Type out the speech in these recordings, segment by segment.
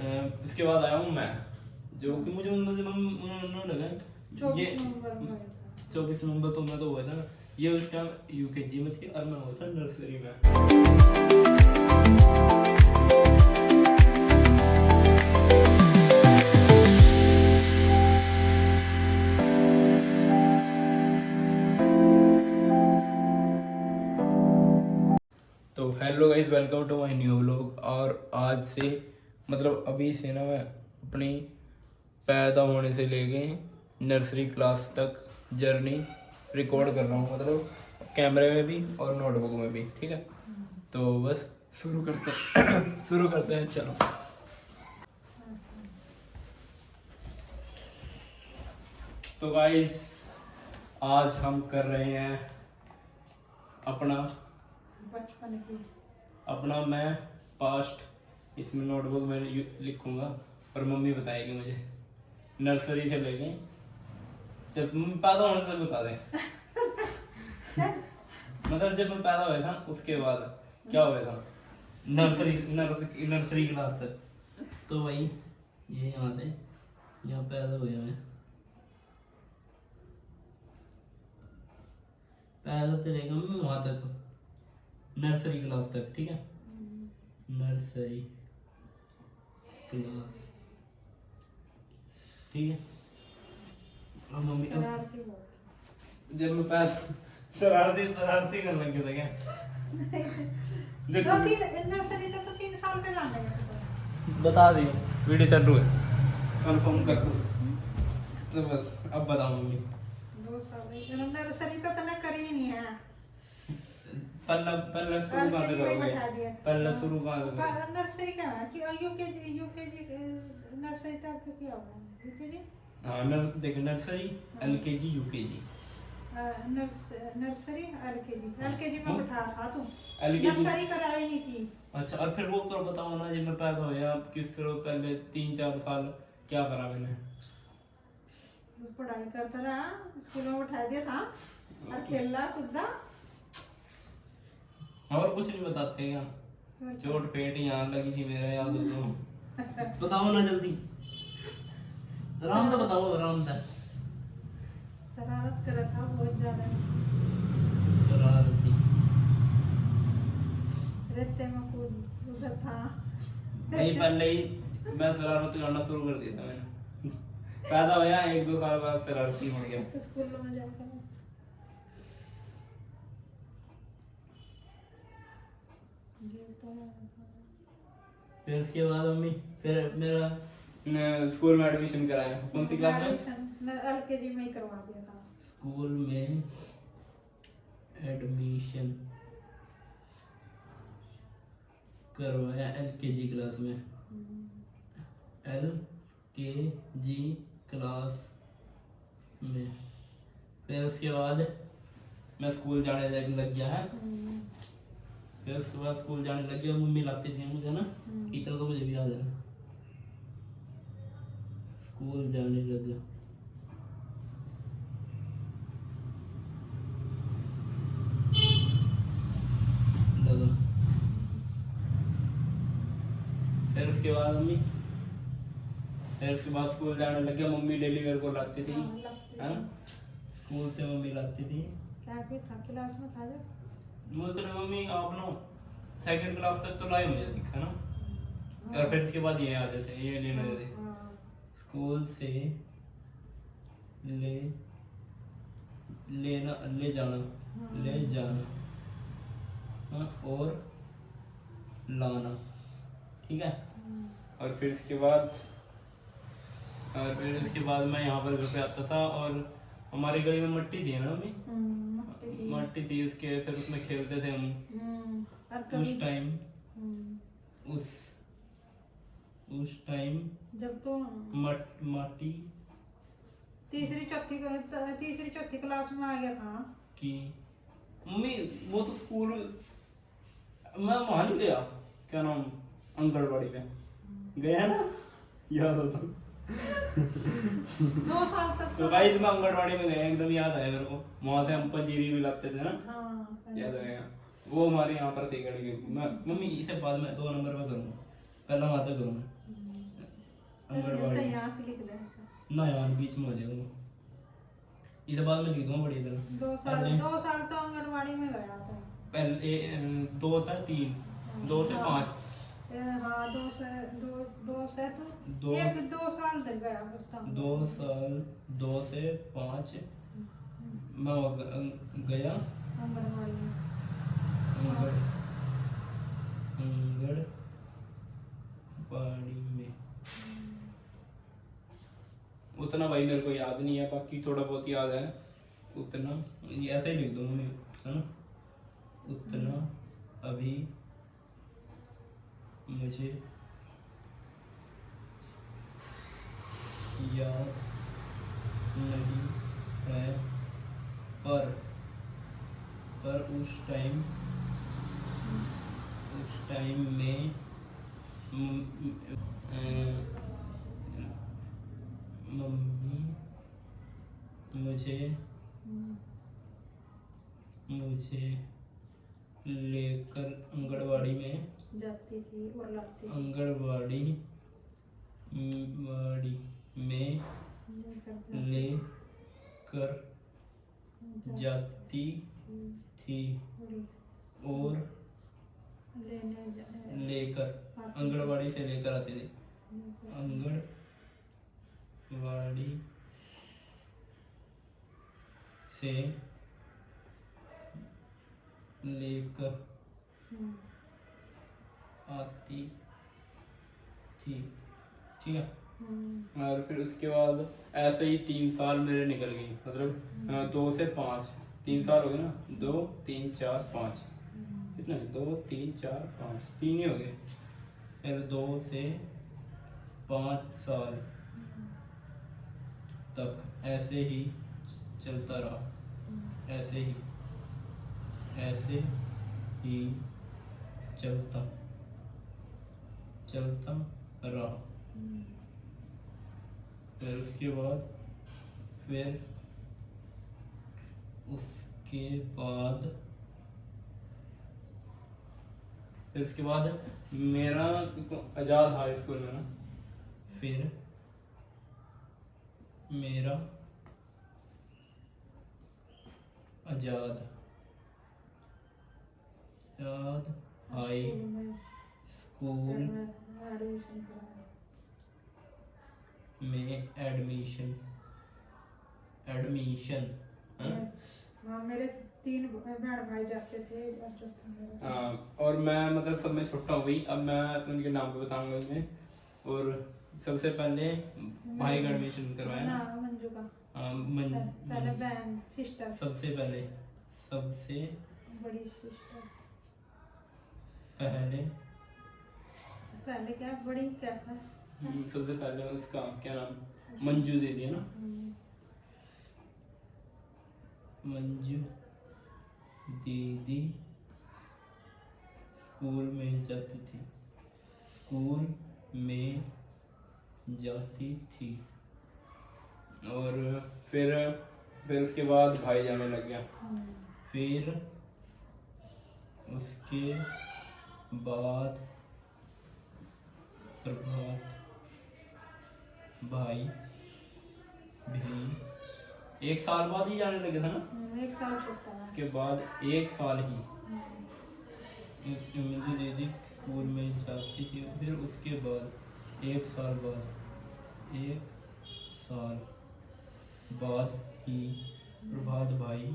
इसके बाद आया हूँ मैं, जो कि मुझे मुझे उन्होंने लगा ये 24 नवंबर तो मैं तो हुआ था ना, ये उस टाइम यूकेजी में थी और मैं हुआ था नर्सरी में। तो hello guys, welcome to my new vlog. और आज से मतलब अभी से ना मैं अपनी पैदा होने से लेके नर्सरी क्लास तक जर्नी रिकॉर्ड कर रहा हूँ, मतलब कैमरे में भी और नोटबुक में भी, ठीक है। तो बस शुरू करते शुरू करते हैं, चलो। तो गाइस आज हम कर रहे हैं अपना मैं पास्ट इसमें नोटबुक में लिखूंगा और मम्मी बताएगी मुझे नर्सरी से लेके जब मम्मी पैदा होने तक बता दें। मतलब जब मैं पैदा हुआ था उसके बाद क्या हुआ था, नर्सरी क्लास तक। तो भाई ये यहाँ से यहाँ पैदा हुए मैं, पैदा से लेकर मैं वहां तक नर्सरी क्लास तक, ठीक है। नर्सरी क्लास, ठीक है। और मम्मी जब मैं शरारती करने लग गया था क्या? नर्सरी तक तो 3 साल का जाने लगा। बता दियो, वीडियो चल रही है, कंफर्म कर दो। तो बस अब बताओ मम्मी। 2 साल नर्सरी तो तने करी ही नहीं है। पहला शुरू कहाँ से करोगे? पहला शुरू कहाँ से करोगे? नर्सरी क्या है कि यूकेजी नर्सरी तक क्या होगा? यूकेजी हाँ देख, nursery LKG UKG. Nursery LKG में बैठा था तू, एलकेजी नर्सरी कराई नहीं थी। अच्छा, और फिर वो करो, बताओ ना, जब मैं पैदा हुआ किस तरह पहले 3-4 साल क्या करा मैंने? पढ़ाई करता रहा, स्कूल में बैठा दिया था और खेला कूदा। और कुछ नहीं बताते क्या? चोट पेट यहाँ लगी थी मेरा, याद हो तो बताओ ना जल्दी, आराम से बताओ, आराम से। शरारत कर रहा था बहुत ज्यादा, शरारती रेते में कूद उधर था। नहीं, पहले ही मैं शरारत करना शुरू कर दिया था मैंने। पैदा हुआ 1-2 साल बाद शरारती हो गया। स्कूल में जाकर फिर उसके बाद मम्मी फिर मेरा स्कूल में एडमिशन कराया। कौन सी क्लास में? एलकेजी में ही करवा दिया था। स्कूल में एडमिशन करवाया एलकेजी क्लास में, एलकेजी क्लास में। फिर उसके बाद मैं स्कूल जाने लग गया है। फिर उसके बाद स्कूल जाने लग गया, मम्मी लाती थी मुझे ना, इतना तो मुझे भी याद है। स्कूल जाने लग गया, फिर उसके बाद मम्मी, फिर उसके बाद स्कूल जाने लग गया। मम्मी डेली मेरे को लाती थी, हाँ स्कूल से मम्मी लाती थी। क्या था क्लास में था जब मुझे तो मम्मी आप ना 2nd क्लास तक तो लाए मुझे दिखा ना, और फिर उसके बाद ये आ जाते, ये लेने जाते स्कूल से ले जाना हाँ, और लाना, ठीक है। और फिर इसके बाद मैं यहाँ पर घर पे आता था, और हमारी गली में मट्टी थी ना मम्मी, मट्टी थी उसके, फिर उसमें खेलते थे हम। उस टाइम जब तो माटी तीसरी चौथी क्लास में आ गया था कि मम्मी वो तो स्कूल मैं वहां नहीं गया, क्या नाम, आंगनबाड़ी में गया ना, याद हो तो 2 साल तक तो गाइस मैं आंगनबाड़ी में गया, एकदम याद आया मेरे को। वहां से हम पंजीरी भी लाते थे ना, याद आया। वो हमारे यहाँ पर सही गई। मैं मम्मी इसे बाद में 2 नंबर में करूँगा, पहला वहां तक करूँगा। आंगनबाड़ी यहाँ से लिख दे। ना यार बीच में हो जाएगा, इस बात में लिख दूंगा बड़ी तरह। 2 साल तो आंगनबाड़ी में गया था। पहले 2 था 3, 2 से 5। हाँ 2 से 2 से तो दो- 2 साल तक गया बस था। 2 साल 2 से 5 मैं गया आंगनबाड़ी में। आंगनबाड़ी में। उतना भाई मेरे को याद नहीं है, बाकी थोड़ा बहुत याद है उतना, ऐसे ही लिख दूंगा मैं, है ना। उतना अभी मुझे याद नहीं है, पर उस टाइम में मम्मी मुझे लेकर आंगनबाड़ी में जाती थी और लाती थी। आंगनबाड़ी में लेकर जाती थी और लेकर आंगनबाड़ी से लेकर आते थे, आंगनबाड़ी से लेकर आती थी, ठीक है। और फिर उसके बाद ऐसे ही 3 साल मेरे निकल गए, मतलब 2 से 5, 3 साल हो गए ना, 2 3 4 5, कितने 2 3 4 5, 3 ही हो गए। फिर 2 से 5 साल तक ऐसे ही चलता रहा, ऐसे ही चलता रहा। फिर उसके बाद मेरा आजाद हाई स्कूल में ना, फिर मेरा आजाद हाई स्कूल में एडमिशन हाँ मेरे 3 बहन भाई जाते थे और चौथा मेरा। हाँ, और मैं मतलब सब में छोटा हूँ भाई। अब मैं उनके नाम पे बताऊंगा इनमें। और सबसे पहले भाई का एडमिशन करवाया ना, मंजू का। पहले बहन सिस्टर, सबसे बड़ी सिस्टर। पहले क्या बड़ी क्या था? सबसे पहले उसका क्या नाम, मंजू दीदी है ना, मंजू दीदी स्कूल में जाती थी। और फिर उसके बाद भाई जाने लग गया। फिर उसके बाद प्रभात भाई भी 1 साल बाद ही जाने लगे था ना। 1 साल छोटा है। उसके बाद 1 साल ही मंजू दीदी स्कूल में जाती थी। फिर उसके बाद 1 साल बाद ही प्रभात भाई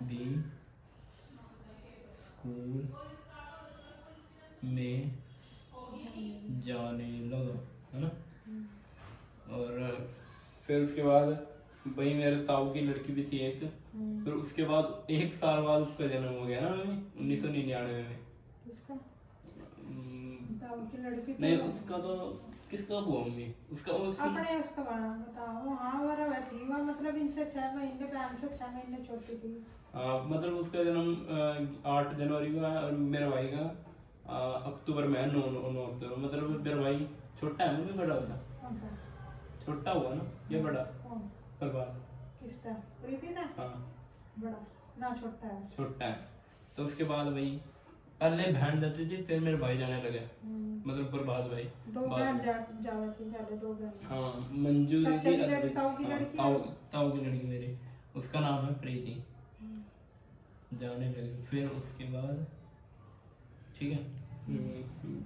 भी स्कूल में जाने लगा, है ना। और फिर उसके बाद भाई मेरे ताऊ की लड़की भी थी एक। फिर उसके बाद 1 साल बाद उसका जन्म हो गया ना, 1999 में। ताऊ की लड़की नहीं, उसका तो किसका हुआ मम्मी, उसका अपने उसका बड़ा बताओ। हाँ वह थी वह, मतलब इनसे 6 महीने, बहन से 6 महीने छोटी थी। हाँ, मतलब उसका जन्म 8 जनवरी को है और मेरे भाई का अक्टूबर में है, 9 अक्टूबर। मतलब मेरा भाई छोटा है, मुझे बड़ा होता। छोटा हुआ ना, ये बड़ा प्रभात। किसका? प्रीति का? हाँ बड़ा ना, छोटा है। छोटा है। तो उसके बाद भाई पहले बहन जाती थी, फिर मेरे भाई जाने लगे, मतलब प्रभात भाई। दो बाद बहन में जावा थी पहले, दो बहन। हाँ, मंजू चाचा दीदी की लड़की, अद्वैत, ताऊ की हाँ, लड़की ताऊ ताऊ की लड़की मेरी, उसका नाम है प्रीति, जाने लगी। फिर उसके बाद ठीक है,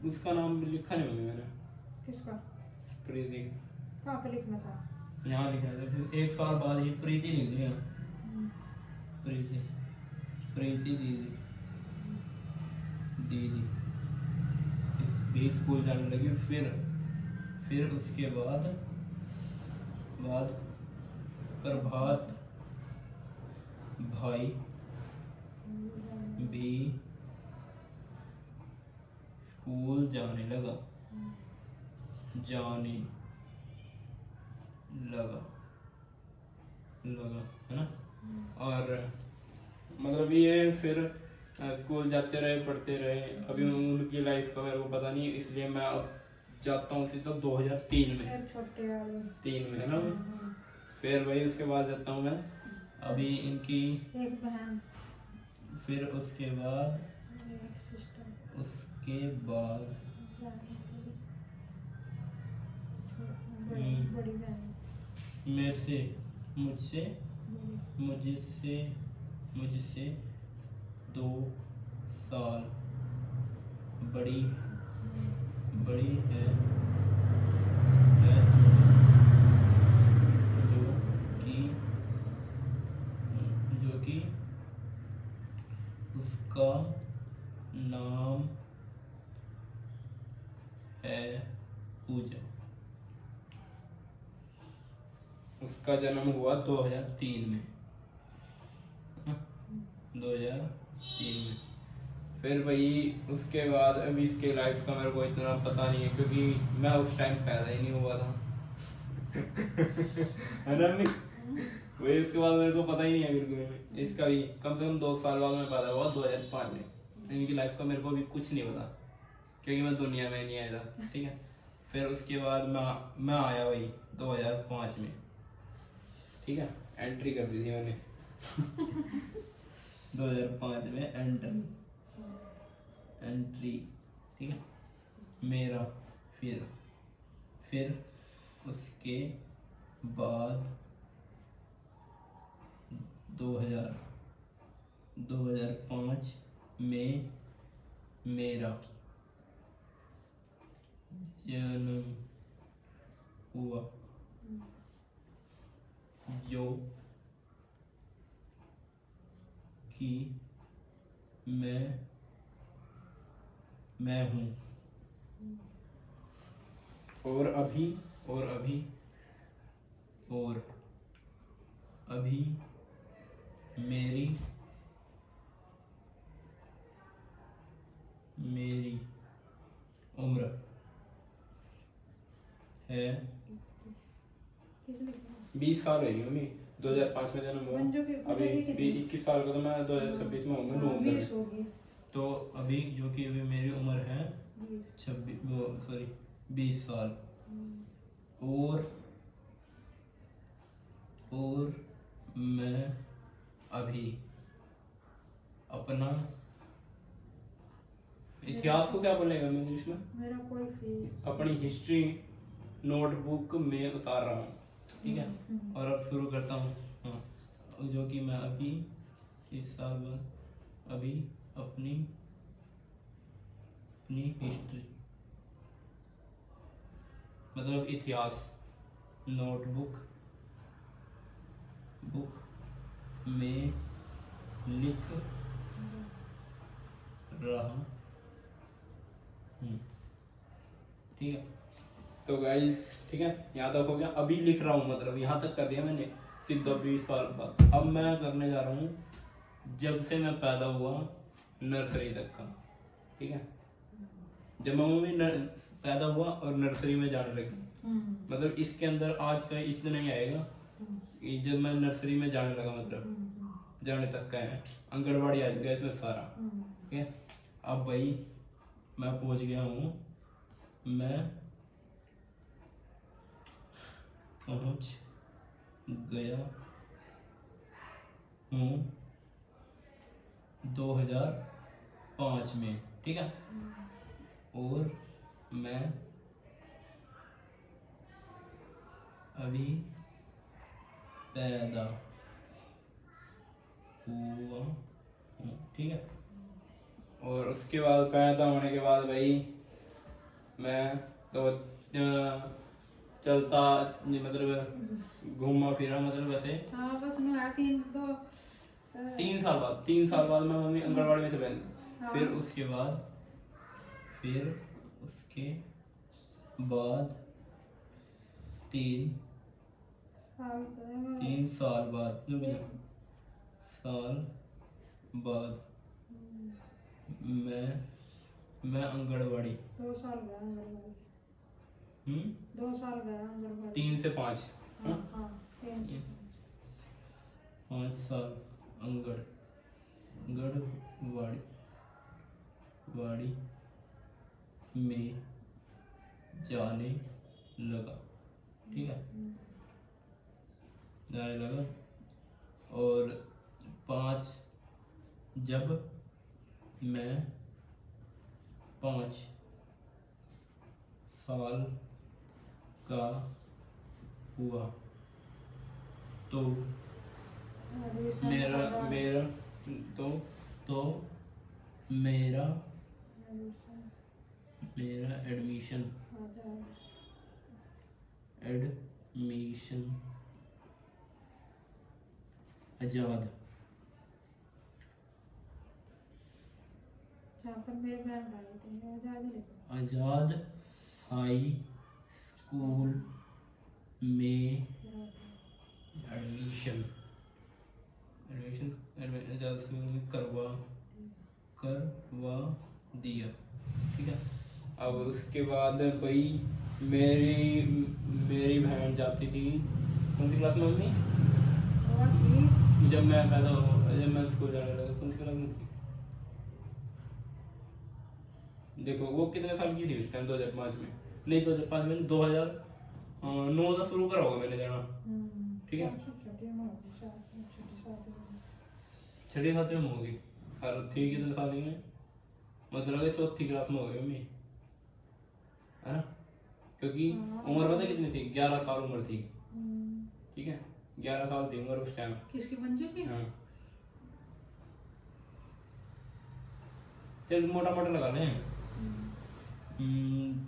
उसका नाम लिखा नहीं होगा मैंने, किसका? प्रीति, कहाँ पे लिखना था? यहाँ लिखा था। फिर एक साल बाद ही प्रीति लिख दिया, प्रीति, प्रीति दीदी, दीदी भी स्कूल जाने लगी। फिर उसके बाद प्रभात भाई भी स्कूल जाने लगा, जाने लगा है ना। और मतलब ये फिर स्कूल जाते रहे, पढ़ते रहे। अभी उनकी लाइफ का मेरे को पता नहीं, इसलिए मैं अब जाता हूँ सीधा 2003 में, फिर छोटे वाले 3 में है ना। फिर वही उसके बाद जाता हूँ मैं अभी इनकी एक बहन, फिर उसके बाद एक सिस्टर, उसके बाद बड़ी बहन, मेरे से मुझसे मुझसे 2 साल बड़ी है जो कि उसका नाम है पूजा। उसका जन्म हुआ 2003 में, 2003 में। फिर वही उसके बाद अभी इसके लाइफ का मेरे को इतना पता नहीं है, क्योंकि मैं उस टाइम पैदा ही नहीं हुआ था है ना अम्मी? वही उसके बाद मेरे को पता ही नहीं है बिल्कुल भी। इसका भी कम से कम 2 साल बाद मैं पैदा हुआ 2005 में। इनकी लाइफ का मेरे को अभी कुछ नहीं पता, क्योंकि मैं दुनिया में नहीं आया था, ठीक है। फिर उसके बाद मैं आया वही 2005 में, ठीक है, एंट्री कर दी थी मैंने 2005 में एंट्री, ठीक है मेरा। फिर उसके बाद 2005 में मेरा जन्म हुआ, जो कि मैं हूँ, और अभी मेरी उम्र है 20 साल होगी मम्मी। 2005 में जन्म हुआ, अभी 21 साल का, तो मैं 2026 में होऊंगा नवंबर में। तो अभी जो कि अभी मेरी उम्र है 20 साल। और मैं अभी अपना इतिहास को क्या बोलेगा इंग्लिश में, मेरा कोई फील, अपनी हिस्ट्री नोटबुक में उतार रहा हूँ, ठीक है। और अब शुरू करता हूँ, हाँ, जो कि मैं अभी 30 साल बाद अभी अपनी हिस्ट्री, मतलब इतिहास नोटबुक में लिख रहा हूँ, ठीक है। तो गाइस ठीक है, यहाँ तक हो गया। अभी लिख रहा हूँ, मतलब यहाँ तक कर दिया मैंने सीधा 20 साल बाद। अब मैं करने जा रहा हूँ जब से मैं पैदा हुआ नर्सरी तक का, ठीक है। जब मैं पैदा हुआ और नर्सरी में जाने लगा, मतलब इसके अंदर आज का इतना ही आएगा, जब मैं नर्सरी में जाने लगा, मतलब जाने तक का है, आंगनबाड़ी आ गया इसमें सारा, ठीक है। अब भाई मैं पहुंच गया हूँ, मैं पहुंच गया हूँ 2005 5 में, ठीक है। और मैं अभी पैदा हुआ हूँ, ठीक है। और उसके बाद पैदा होने के बाद भाई मैं तो चलता मतलब घूमा फिरा मतलब वैसे हाँ बस नु है 3 साल बाद मैं मम्मी आंगनबाड़ी में से बैठ हाँ। फिर उसके बाद तीन साल 3 साल बाद साल बाद मैं आंगनबाड़ी 2 साल गया आंगनबाड़ी 2 साल गया आंगनबाड़ी 3 से 5 हाँ हाँ 3 से 5 साल आंगनबाड़ी में जाने लगा, ठीक है। जाने लगा और 5 जब मैं 5 साल का हुआ तो एडमिशन मेरा करवा- मेरा तो मेरा एडमिशन मेरा एडमिशन आ जाए। आजाद जहाँ पर मेरे बहन भाई थे वो आजाद ही लिखो। आजाद हाई स्कूल में एडमिशन आजाद स्कूल में करवा दिया, ठीक है। अब उसके बाद भाई मेरी मेरी बहन जाती थी कौन सी क्लास में मम्मी? और भी जब मैं स्कूल जाने लगा कौन सी क्लास में थी? देखो वो कितने साल की थी उस टाइम 2005 में, नहीं 2005 में 2009 से शुरू करा होगा मैंने जाना, ठीक है। छोटी में होगी शायद, छोटी शादी में। 6ठी 7वीं में होगी और थी कितने साल की में, मतलब 4थी क्लास में हो गई मम्मी, है ना। क्योंकि हाँ। उम्र पता कितनी थी? 11 साल उम्र थी, हम्म, ठीक है। 11 साल थी उम्र उस टाइम। किसकी मंजू की? हाँ चल मोटा मोटा लगा लें।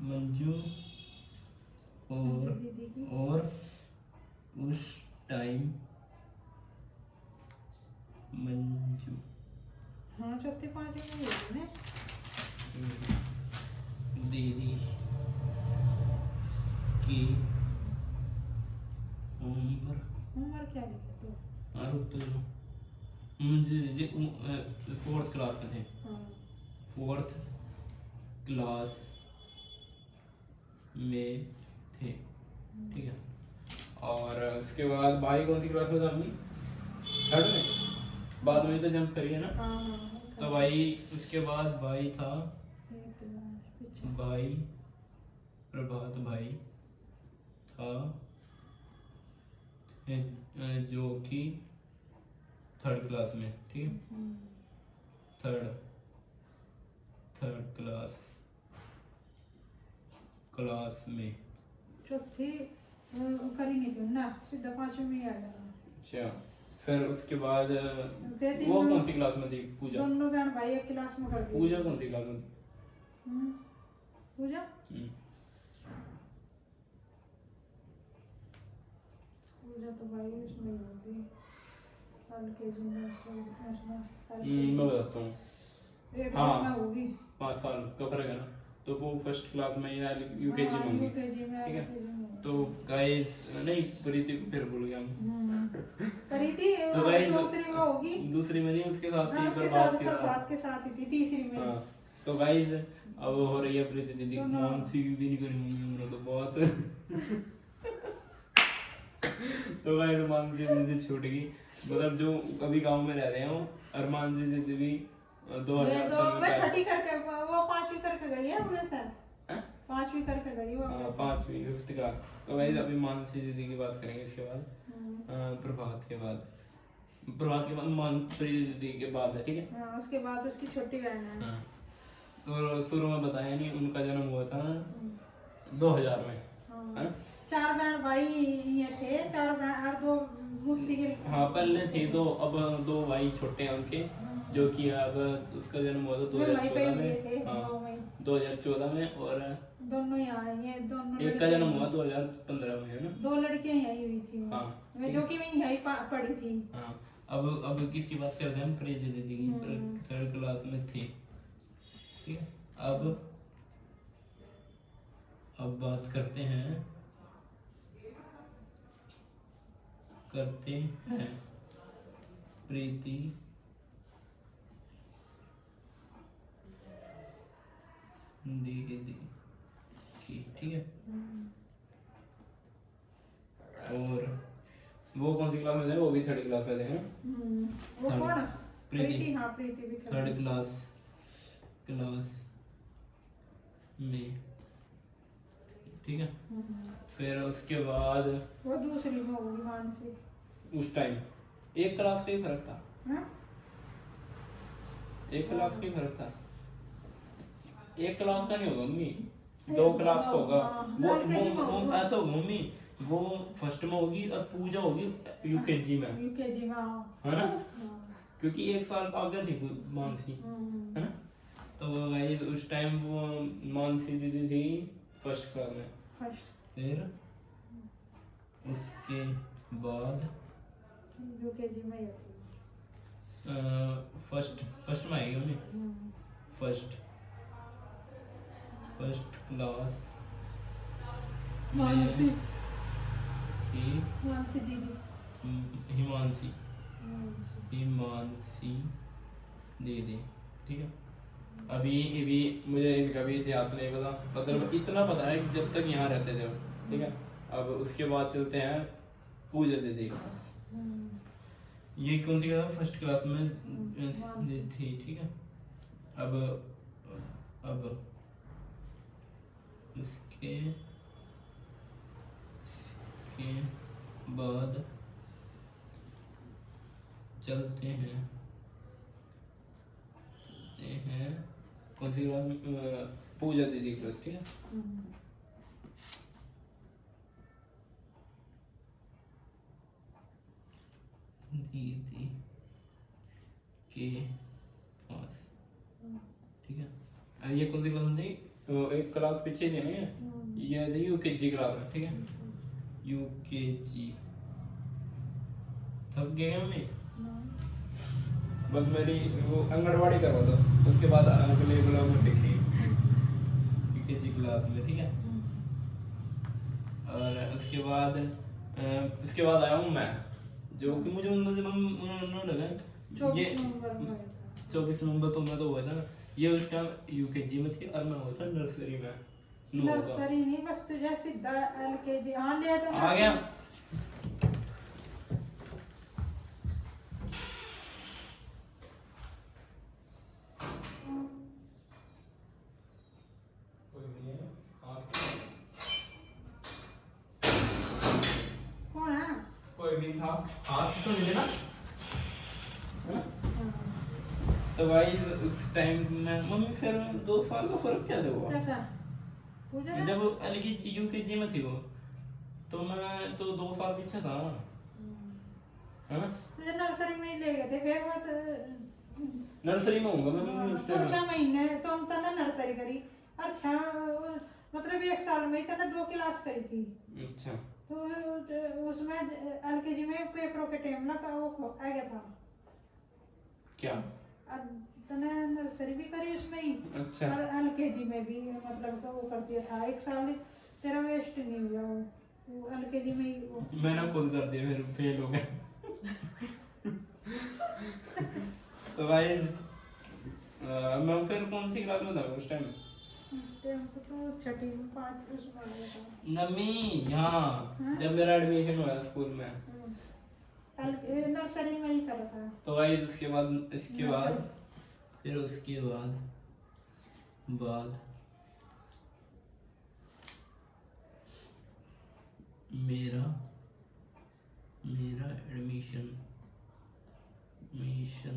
मंजू दीदी की और उस टाइम मंजू हाँ 4th-5वीं में होगी ना। दीदी की उम्र उम्र क्या लिखे तो? रुक तो मुझे 4th क्लास में थे, हाँ 4th क्लास में थे, ठीक है। और उसके बाद भाई कौन सी क्लास में था अम्मी? 3rd में, बाद में तो जंप करिए ना। हाँ हाँ तो भाई उसके बाद भाई था एक क्लास पीछे। भाई प्रभात भाई था जो कि 3rd क्लास में, ठीक है। थर्ड क्लास में। चौथी करी नहीं थी ना, सीधा 5वीं में आ गया। अच्छा फिर उसके बाद फिर वो तीनों- कौन सी क्लास में थी? पूजा दोनों बहन भाई एक क्लास में कर दी। पूजा कौन सी क्लास में थी? पूजा हम्म, पूजा तो भाई उसमें ही होगी, LKG में मैं बताता हूँ। एक हाँ। में होगी। 5 साल का फर्क है ना, तो वो 1st क्लास में या यूकेजी में होंगी, UKG में ठीक है। LKG में होगी। तो गाइस नहीं प्रीति को फिर भूल गया मैं। करी थी तो वो गाइस दूसरी में होगी। दूसरी में नहीं, उसके साथ हाँ थी उसके प्रभात साथ के साथ। प्रभात के साथ ही थी तीसरी में। हाँ तो गाइस अब हो रही है प्रीति दीदी तो ना- मानसी भी नहीं करी मम्मी उन्होंने तो बहुत तो गाइस मानसी दीदी छूट गई, मतलब जो अभी गांव में रह रहे हो। और मानसी दीदी भी 2000 साल में मैं 6ठी करके वो 5वीं करके गई है अपने साथ। हैं? 5वीं करके गई वो। 5वीं 5th क्लास। तो गाइस अभी मानसी दीदी की बात करेंगे इसके बाद प्रभात के बाद। प्रभात के बाद प्रीति दीदी के बाद है, ठीक है। हाँ, उसके बाद उसकी छोटी बहन है। हाँ, तो शुरू में बताया नहीं, उनका जन्म हुआ था 2000 में, हाँ। है ना। 4 बहन भाई ये थे, 4 बहन और 2 मुझसे के। हाँ, पहले थे 2, अब 2 भाई छोटे हैं उनके, जो कि अब उसका जन्म हुआ था 2014 में। हाँ, 2014 में, और दोनों यहाँ आई हैं, दोनों एक का जन्म हुआ 2015 में, है ना। 2 लड़कियां यही हुई थी। हाँ, मैं जो कि मैं यही पढ़ी थी। हाँ, अब किसकी बात करते हैं हम, प्रीति दीदी की, 3rd क्लास में थी, ठीक है। अब बात करते हैं प्रीति दीदी की, ठीक है। और वो कौन सी क्लास में थे, वो भी 3rd क्लास में थे, हैं? वो Third। कौन? प्रीति। हाँ, प्रीति भी 3rd क्लास में, ठीक है। फिर उसके बाद वो दूसरी में होगी, मानसी। उस टाइम 1 क्लास का ही फर्क था। हाँ? 1 क्लास का ही फर्क था। 1 क्लास का नहीं होगा मम्मी, 2 क्लास का होगा। वो ऐसा होगा मम्मी, वो 1st में होगी और पूजा होगी यूकेजी में, है ना। क्योंकि 1 साल आगे थी मानसी, है ना। तो गाइस उस टाइम वो मानसी दीदी थी 1st क्लास में। फिर उसके बाद यूकेजी में ही थी। फर्स्ट में आएगी mummy, first class Mansi Mansi दीदी, हिमांशी दीदी, ठीक है। अभी मुझे इनका भी इतिहास नहीं पता, मतलब इतना पता है कि जब तक यहाँ रहते थे वो, ठीक है। अब उसके बाद चलते हैं पूजा दीदी के पास। ये कौन सी क्लास, 1st क्लास में थी, ठीक है। अब इसके बाद चलते हैं कौन सी क्लास में, पूजा दीदी क्लास, ठीक है। दीदी के पास, ठीक है। ये कौन सी क्लास में थी, तो 1 क्लास पीछे थी ना, ये थी यूकेजी क्लास में, ठीक है। यूकेजी थक गए हमें, बस मेरी वो आंगनवाड़ी करवा दो, उसके बाद अगले ब्लॉग में देखेंगे यूकेजी क्लास में, ठीक है। और उसके बाद आया हूँ मैं, जो कि मुझे लगा ये 24 नवंबर तो मैं तो हुआ था, ये उस टाइम यूकेजी में थी और मैं हुआ था नर्सरी में। नर्सरी नहीं, बस तुझे सीधा एलकेजी। हाँ, ले आ गया। कौन है? कोई भी था, हाथ तो मिले ना, है ना? तो भाई उस टाइम में मम्मी, फिर 2 साल का फर्क क्या हुआ, कैसा? पूजा जब एलकेजी यूकेजी में थी वो, तो मैं तो 2 साल पीछे था, है ना। तुझे नर्सरी में ही ले गए थे, फिर मैं नर्सरी में होऊंगा मैं उस तो टाइम। 6 महीने तो हम तने नर्सरी करी, और 6 मतलब 1 साल में ही तने 2 क्लास करी थी। अच्छा, तो उसमें एलकेजी में पेपरों के टाइम ना वो आ गया था क्या, तने नर्सरी भी करी उसमें ही। अच्छा। और एलकेजी में भी मतलब तो वो कर दिया था, 1 साल तेरा वेस्ट नहीं हुआ, वो एलकेजी में ही वो मैंने खुद कर दिया, फिर फेल हो गया। तो भाई मैं फिर कौन सी क्लास में था उस टाइम, तो 6ठी में 5 उसमें आ गया था। नमी यहाँ जब मेरा एडमिशन हुआ स्कूल में, नर्सरी में ही करा था। तो भाई इसके बाद फिर उसके बाद मेरा एडमिशन मिशन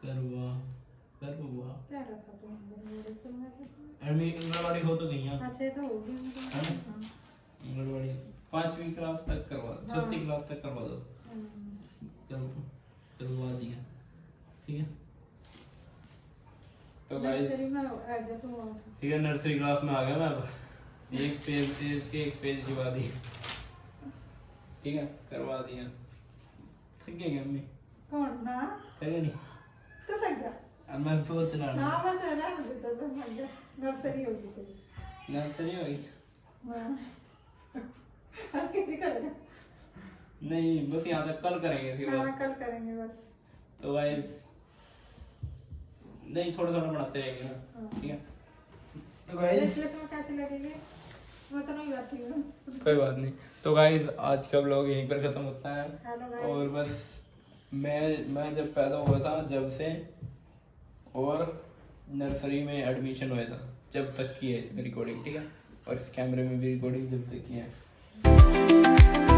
करवा क्या रखा तुम अंगनवाड़ी तो मैं अंगनवाड़ी हो तो गई हैं अच्छा तो होगी है ना? अंगनवाड़ी 5वीं क्लास तक करवा दो, 6वीं क्लास तक करवा दो, करवा दिया। ठीक है तो गाइस नर्सरी में आ गया तुम वहाँ से। ठीक है, नर्सरी क्लास में आ गया मैं अब। एक पेज दिवा दी। ठीक है करवा दिया। ठीक है मम्मी कौन ना चले नहीं तो तक गया अब मैं सोच रहा हाँ हूँ बस है ना तो नर्सरी होगी तेरी नर्सरी होगी हाँ हर किसी करेगा नहीं, बस यहाँ तक कल करेंगे इसके बाद। हाँ कल करेंगे बस तो गाइस नहीं थोड़ा थोड़ा बढ़ाते रहेंगे ना। हाँ। ठीक है तो नेकलेस में कैसे लगेगी मैं तो नहीं बैठी हूँ कोई बात नहीं। तो गाइस आज का व्लॉग यहीं पर खत्म होता है। हेलो और गाइस बस मैं जब पैदा हुआ था जब से और नर्सरी में एडमिशन हुआ था जब तक की है इसमें रिकॉर्डिंग। ठीक है और इस कैमरे में भी रिकॉर्डिंग जब तक की है।